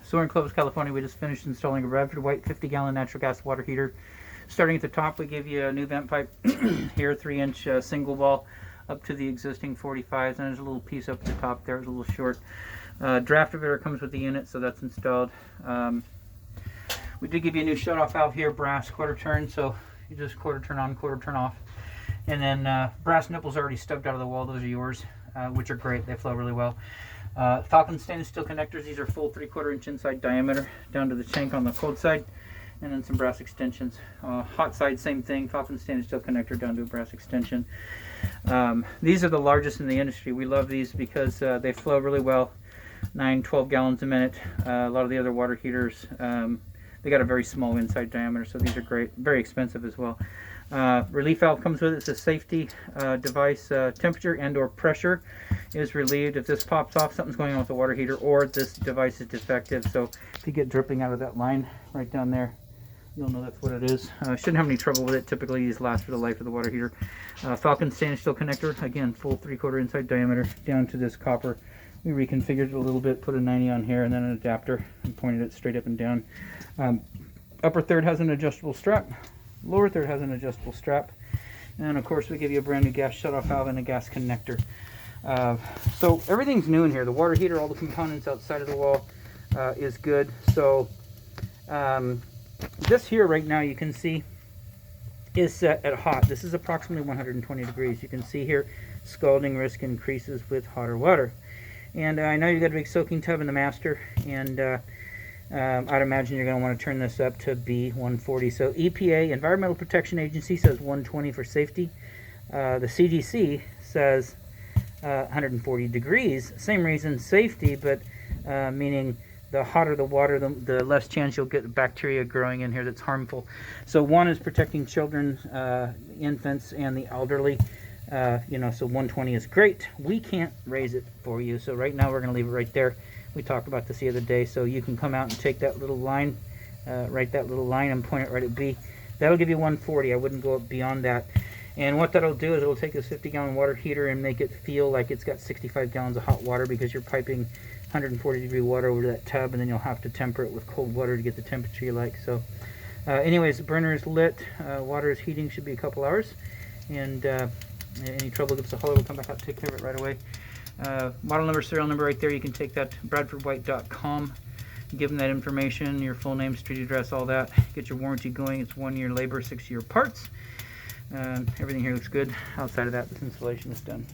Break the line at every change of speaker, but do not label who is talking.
So we're in Clovis, California. We just finished installing a Bradford White 50-gallon natural gas water heater. Starting at the top, we give you a new vent pipe here, 3-inch single wall up to the existing 45s, and there's a little piece up at the top there. It's a little short. Draft diverter comes with the unit, so that's installed. We did give you a new shutoff valve here, brass quarter turn, so you just quarter turn on, quarter turn off. And then brass nipples already stubbed out of the wall. Those are yours, which are great. They flow really well. Falcon stainless steel connectors. These are full 3/4 inch inside diameter down to the tank on the cold side, and then some brass extensions. Hot side, same thing. Falcon stainless steel connector down to a brass extension. These are the largest in the industry. We love these because they flow really well, 9-12 gallons a minute. A lot of the other water heaters, they got a very small inside diameter, so these are great. Very expensive as well. Relief valve comes with it. It's a safety device. Temperature and or pressure is relieved. If this pops off, something's going on with the water heater, or this device is defective. So if you get dripping out of that line right down there, you'll know that's what it is. Shouldn't have any trouble with it. Typically these last for the life of the water heater. Falcon stainless steel connector, again full 3/4 inside diameter down to this copper. We reconfigured it a little bit, put a 90 on here and then an adapter and pointed it straight up and down. Upper third has an adjustable strap. Lower third has an adjustable strap. And of course we give you a brand new gas shutoff valve and a gas connector. So everything's new in here. The water heater, all the components outside of the wall is good. So this here right now you can see is set at hot. This is approximately 120 degrees. You can see here scalding risk increases with hotter water. And I know you got a big soaking tub in the master, and I'd imagine you're going to want to turn this up to B140. So EPA, Environmental Protection Agency, says 120 for safety. The CDC says 140 degrees. Same reason, safety, but meaning the hotter the water, the less chance you'll get bacteria growing in here that's harmful. So one is protecting children, infants, and the elderly. So 120 is great. We can't raise it for you, so right now we're going to leave it right there. We talked about this the other day, so you can come out and take that little line, write that little line and point it right at B. That'll give you 140. I wouldn't go up beyond that. And what that'll do is it'll take this 50-gallon water heater and make it feel like it's got 65 gallons of hot water, because you're piping 140 degree water over to that tub, and then you'll have to temper it with cold water to get the temperature you like. So anyways, the burner is lit. Water is heating, should be a couple hours. And any trouble, give us a holler. We'll come back out and take care of it right away. Model number, serial number right there. You can take that to bradfordwhite.com. Give them that information, your full name, street address, all that. Get your warranty going. It's 1 year labor, 6 year parts. Everything here looks good. Outside of that, this installation is done.